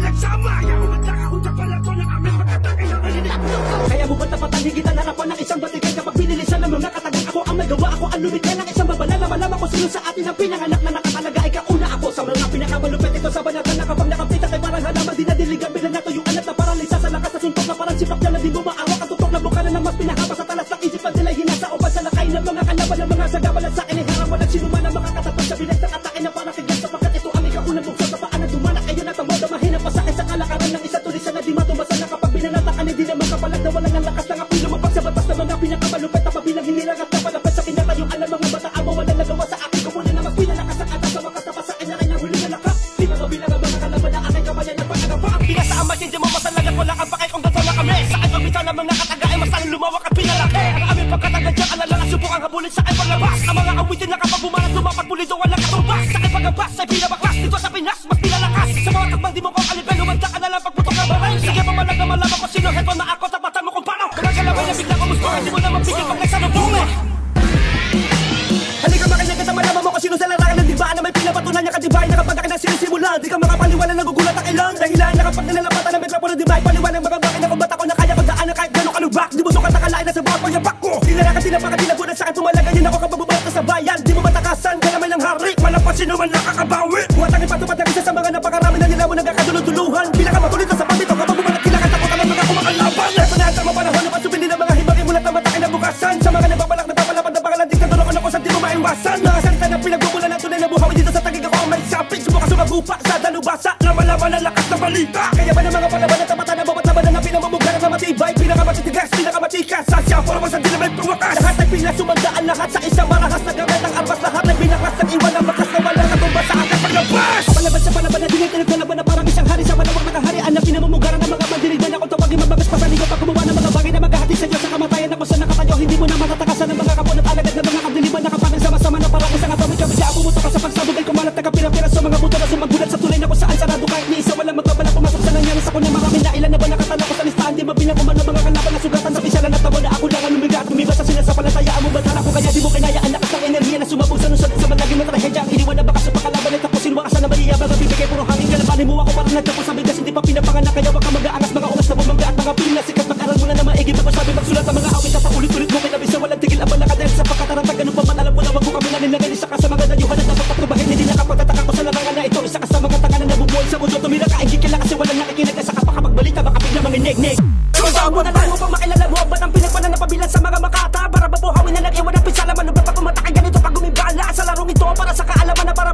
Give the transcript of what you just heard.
nagsama. Kaya umatyak ako dyan pala to ng aming pagkatangin ng kalilig. Kaya mo ba't napataligitan harapan ng isang batigay? Kapag pinilisan ng mga katagang ako ang nagawa, ako ang lumikha ng isang babala. Malaman ko sino sa atin ang pinanganak na nakatalaga. Ikauna ako sa mga pinakamalupit. Ito sa banatan na kapag nakapita kay parang halaman. Di na diligan bilang natuyuan at naparalisa sa lakas. Sa suntok na parang sipak na di mo maawak. Ang tutok na buka na ng mas pinahaba sa talas ng isip. Ang dilay hinasa o sa lakay ng mga kalaban ng mga sagabalan sa akin. Ay harap walang sinuman ang mga katatag sa bilis ng atake na parang kiglas. Sapagkat ito ang ikaunang bukso sa paan. Dumanak kayo na tamod na mahina pa sa akin sa kalakaran ng isa tulisan na di matumbasan na kapag binanatakan. Hindi naman kapalag na walang ang lakas ng apilo. Mapag sa batas na mga pinakamalupit. At mabilang hinirang at napalapit sa kinatayong alam mga bata. Amo walang nagawa sa akin. Kumunan na mas pinalakas ang atas. Sa wakas na pa sa akin na rin ang huli na lakas. Di ba mabilang ang mga kalaban na aking kabayan na pagkagapa. Ang pinasaan mas hindi mo masalagat. Wala kang pakay kung gato na kami. Sa akin pagbitan ng mga kataga ay mas lalong lumawak at pinalaki. Ang aming pagkatagan dyan alala ang subok ang habulin sa akin paglabas. Ang mga awitin na kapag bumarat lumapat pulido walang katumbas. Sa akin pagabas ay pinabaklas. Dito sa Pinas mas pinalakas. Sa mga takbang di mo kong alipin. Lumanda ka na lang pagputok ng baray. Sige pamalag na malaman ko sino heto na ako. Tapatan mo kung paano. Mga kalabay na bigla ko musbong. Hindi mo na mapigil pag nagsalubong. Halika makinig at malaman mo kung sino sa larangan ng dibaan. Na may pinapatunan niya kadibay na kapag akin ang sinisimulan. Di ka makapaliwanan nagugulat ang ilang. Dahilan na kapag nilalapatan ng metropolis dibay. Paliwanag mga bakit na kung ba't ako na kaya kung daan na kahit gano'ng kalubak. Di mo sukat nakalain na sa bawat pagyabak ko. Tinarakan tinapaka tinagunan sa akin. Tumalagayin ako kapag bubulat na sa bayan. Di mo matakasan kalamay ng hari. Malapas sino man nakakabawi. Buwat ang ipatupad ng isa sa mga napakarami na nila mo nagkakadulog-duluhan. Pinakamatuloy ka sa pamito kapag bumalat kinakatakot ang mga kumakalaban. Ito na ang tama panahon na pasubili ng mga himari mulat na matakin na bukasan. Sa mga nababalak na papalapad na pangalan diktador ako sa di mo maiwasan. Mga salita na pinagbubulan ng tunay na buhawi dito sa tagig ako ang may sapit. Subukan sumagupa sa dalubasa na malaman ang lakas ng balita. Kaya ba ng mga palaban at tapatan na bawat laban na pinamamugara na matibay. Pinakamatitigas, pinakamatikas sa siya para sa di na may pawakas. Lahat ay pinasumandaan lahat sa isang marahas na gamit ang armas. Lahat ay binaklas ng iwan ang bakas na walang katumba sa aking paglabas. Palabas sa palaban na dinitinig na laban na parang isang hari sa malawak na kaharian na pinamamugara ng mga mandinig na akong tawagin mabagas pa sa ligaw pag gumawa ng mga bagay na maghahatid sa Diyos sa kamatayan na kung saan nakatayo. Hindi mo na matatakasan ng mga kapon at alagad na mga kadiliban na kapanang sama-sama na parang isang atawid ka. Bigla bumuto ka sa pagsabog ay kumalat na kapira-pira sa mga buto na sumagulat sa tulay na kung saan sarado kahit ni isa walang magkabala pumasok sa nangyari sa kunya. Marami na ilan na ba nakatala ko sa listahan. Di mabilang kung ano mga kalaban na sugatan sa pisalan na tabo na ako lang ang lumiga at lumiba sa sinasapalatayaan mo. Ba't ko kaya di mo kinaya ang lakas ng enerhiya na sumabog sa nusod sa malaging na trahedya. Ang iniwan na bakas sa pakalaban ay tapusin wakasan na maliya. Mga bibigay puro hangin kalabanin mo ako parang nagtapos sa bigas. Hindi pa pinapanganak kaya wag ka mag-aangas mga ungas na bumangga at mga piling na sikat. Mag-aral mo na na maigi bago sabi magsulat ang mga awit na paulit-ulit mo kinabisa walang tigil ang balaka dahil sa pagkataratag. Ganun pa man alam mo na wag mo kami naninagay. Isa ka sa mga dayuhan at dapat pagtubahin. Hindi nakapagtataka ko sa larangan na ito. Isa ka sa mga tanganan na bumuhay sa mundo. Tumira ka ingkil lang kasi walang nakikinig. Sa kapakapagbalik ka baka bigla manginig-nig. Ikaw mo na lang upang makilala mo ba't ang pinagpanan na pabilan sa mga makata. Para babuhawin na nag-iwan ang pinsala. Manublat ako matakay ganito pag gumibala sa larong ito. Para sa kaalaman na para